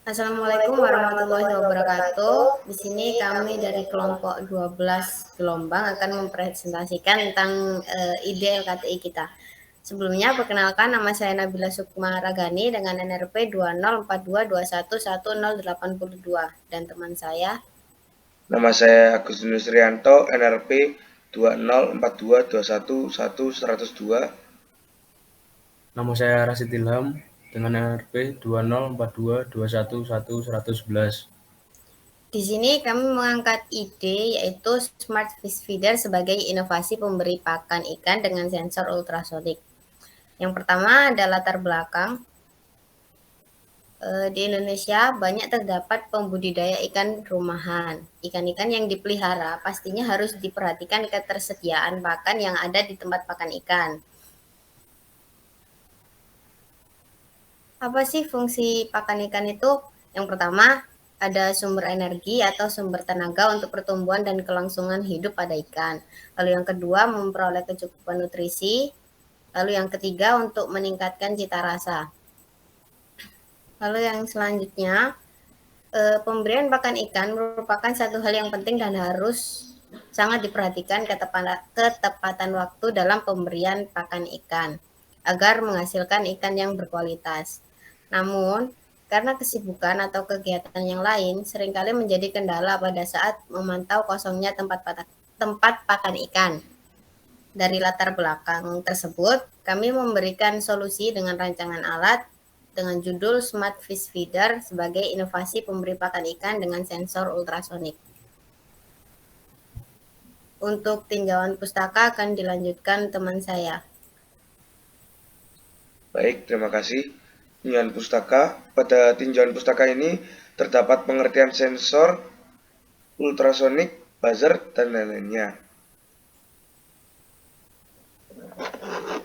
Assalamualaikum warahmatullahi wabarakatuh. Di sini kami dari kelompok 12 gelombang akan mempresentasikan tentang ide LKTI kita. Sebelumnya, perkenalkan nama saya Nabila Sukma Ragani dengan NRP 2042211082 dan teman saya. Nama saya Agus Nusrianto, NRP 2042211102. Nama saya Rasid Ilham dengan NRP 2042211111. Di sini kami mengangkat ide yaitu Smart Fish Feeder sebagai inovasi pemberi pakan ikan dengan sensor ultrasonik. Yang pertama ada latar belakang. Di Indonesia banyak terdapat pembudidaya ikan rumahan. Ikan-ikan yang dipelihara pastinya harus diperhatikan ketersediaan pakan yang ada di tempat pakan ikan. Apa sih fungsi pakan ikan itu? Yang pertama, ada sumber energi atau sumber tenaga untuk pertumbuhan dan kelangsungan hidup pada ikan. Lalu yang kedua, memperoleh kecukupan nutrisi. Lalu yang ketiga, untuk meningkatkan cita rasa. Lalu yang selanjutnya, pemberian pakan ikan merupakan satu hal yang penting dan harus sangat diperhatikan ketepatan waktu dalam pemberian pakan ikan agar menghasilkan ikan yang berkualitas. Namun, karena kesibukan atau kegiatan yang lain seringkali menjadi kendala pada saat memantau kosongnya tempat pakan ikan. Dari latar belakang tersebut, kami memberikan solusi dengan rancangan alat dengan judul Smart Fish Feeder sebagai inovasi pemberi pakan ikan dengan sensor ultrasonik. Untuk tinjauan pustaka akan dilanjutkan teman saya. Baik, terima kasih. Tinjauan pustaka. Pada tinjauan pustaka ini terdapat pengertian sensor, ultrasonik, buzzer, dan lain-lainnya.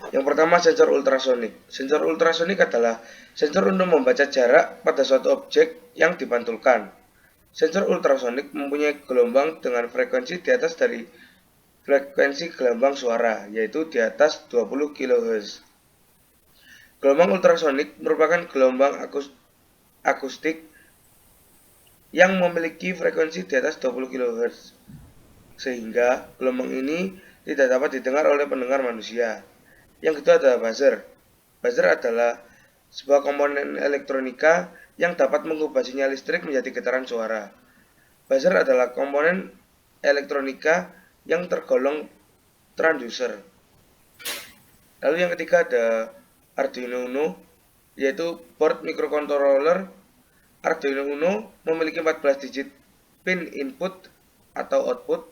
Yang pertama, sensor ultrasonik. Sensor ultrasonik adalah sensor untuk membaca jarak pada suatu objek yang dipantulkan. Sensor ultrasonik mempunyai gelombang dengan frekuensi di atas dari frekuensi gelombang suara, yaitu di atas 20 kHz. Gelombang ultrasonik merupakan gelombang akustik yang memiliki frekuensi di atas 20 kHz, sehingga gelombang ini tidak dapat didengar oleh pendengar manusia. Yang kedua adalah buzzer. Buzzer adalah sebuah komponen elektronika yang dapat mengubah sinyal listrik menjadi getaran suara. Buzzer adalah komponen elektronika yang tergolong transducer. Lalu yang ketiga ada Arduino Uno, yaitu board microcontroller. Arduino Uno memiliki 14 digit pin input atau output,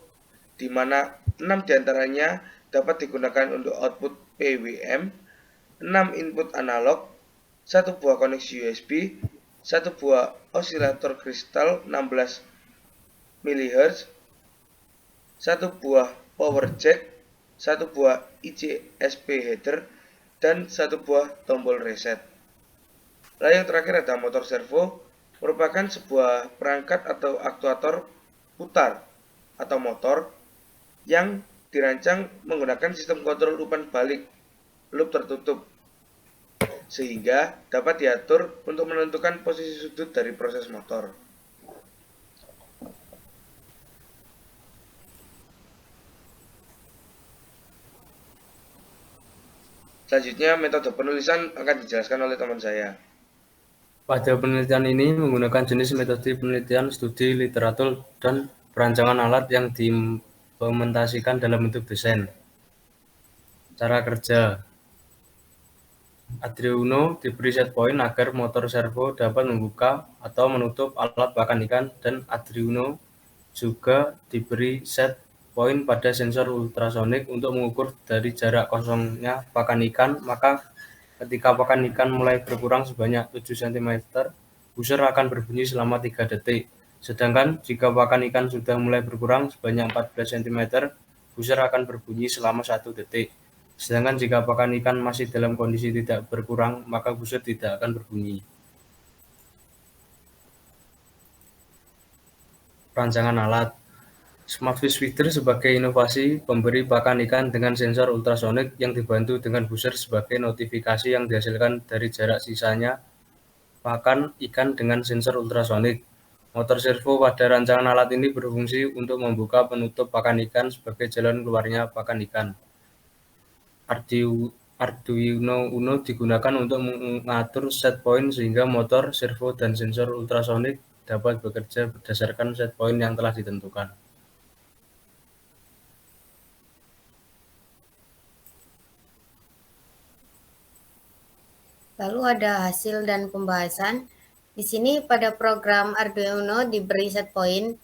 di mana 6 diantaranya dapat digunakan untuk output PWM, 6 input analog, 1 buah koneksi USB, 1 buah osilator kristal 16 mHz, 1 buah power jack, 1 buah ICSP header, dan 1 buah tombol reset. Lalu yang terakhir ada motor servo, merupakan sebuah perangkat atau aktuator putar atau motor yang dirancang menggunakan sistem kontrol umpan balik loop tertutup, sehingga dapat diatur untuk menentukan posisi sudut dari proses motor. Selanjutnya, metode penulisan akan dijelaskan oleh teman saya. Pada penelitian ini menggunakan jenis metode penelitian, studi, literatur, dan perancangan alat yang diimplementasikan dalam bentuk desain. Cara kerja. Arduino diberi set point agar motor servo dapat membuka atau menutup alat pakan ikan, dan Arduino juga diberi set point pada sensor ultrasonik untuk mengukur dari jarak kosongnya pakan ikan. Maka ketika pakan ikan mulai berkurang sebanyak 7 cm, buzzer akan berbunyi selama 3 detik. Sedangkan jika pakan ikan sudah mulai berkurang sebanyak 14 cm, buzzer akan berbunyi selama 1 detik. Sedangkan jika pakan ikan masih dalam kondisi tidak berkurang, maka buzzer tidak akan berbunyi. Rancangan alat. Smart Fish Feeder sebagai inovasi pemberi pakan ikan dengan sensor ultrasonik yang dibantu dengan buzzer sebagai notifikasi yang dihasilkan dari jarak sisanya pakan ikan dengan sensor ultrasonik. Motor servo pada rancangan alat ini berfungsi untuk membuka penutup pakan ikan sebagai jalan keluarnya pakan ikan. Arduino Uno digunakan untuk mengatur set point sehingga motor, servo, dan sensor ultrasonik dapat bekerja berdasarkan set point yang telah ditentukan. Lalu ada hasil dan pembahasan. Di sini pada program Arduino diberi set point.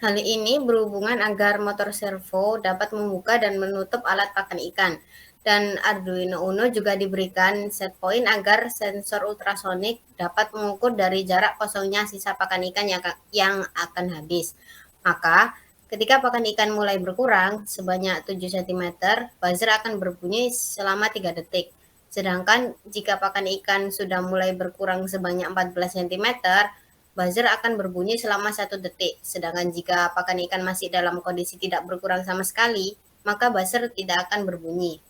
Hal ini berhubungan agar motor servo dapat membuka dan menutup alat pakan ikan. Dan Arduino Uno juga diberikan set point agar sensor ultrasonik dapat mengukur dari jarak kosongnya sisa pakan ikan yang akan habis. Maka, ketika pakan ikan mulai berkurang sebanyak 7 cm, buzzer akan berbunyi selama 3 detik. Sedangkan jika pakan ikan sudah mulai berkurang sebanyak 14 cm, buzzer akan berbunyi selama 1 detik. Sedangkan jika pakan ikan masih dalam kondisi tidak berkurang sama sekali, maka buzzer tidak akan berbunyi.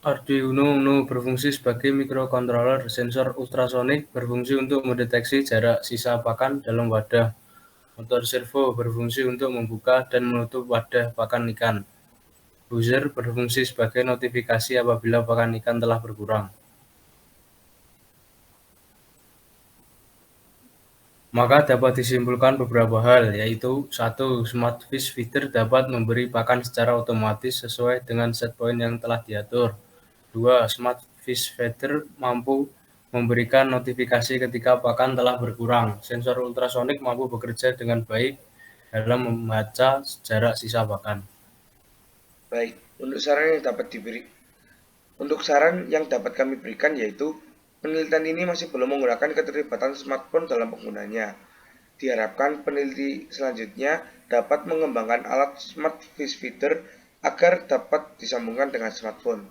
Arduino Uno berfungsi sebagai microcontroller. Sensor ultrasonik berfungsi untuk mendeteksi jarak sisa pakan dalam wadah. Motor servo berfungsi untuk membuka dan menutup wadah pakan ikan. Buzzer berfungsi sebagai notifikasi apabila pakan ikan telah berkurang. Maka dapat disimpulkan beberapa hal, yaitu 1. Smart Fish Feeder dapat memberi pakan secara otomatis sesuai dengan set point yang telah diatur. 2. Smart Fish Feeder mampu memberikan notifikasi ketika pakan telah berkurang. Sensor ultrasonik mampu bekerja dengan baik dalam membaca jarak sisa pakan. Baik, untuk saran yang dapat kami berikan yaitu penelitian ini masih belum menggunakan keterlibatan smartphone dalam penggunanya. Diharapkan peneliti selanjutnya dapat mengembangkan alat Smart Fish Feeder agar dapat disambungkan dengan smartphone.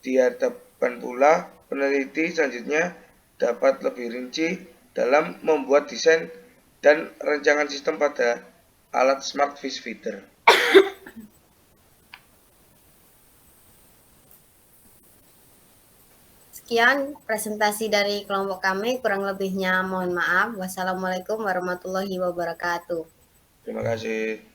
Diharapkan pula peneliti selanjutnya dapat lebih rinci dalam membuat desain dan rancangan sistem pada alat Smart Fish Feeder. Sekian presentasi dari kelompok kami, kurang lebihnya mohon maaf. Wassalamualaikum warahmatullahi wabarakatuh. Terima kasih.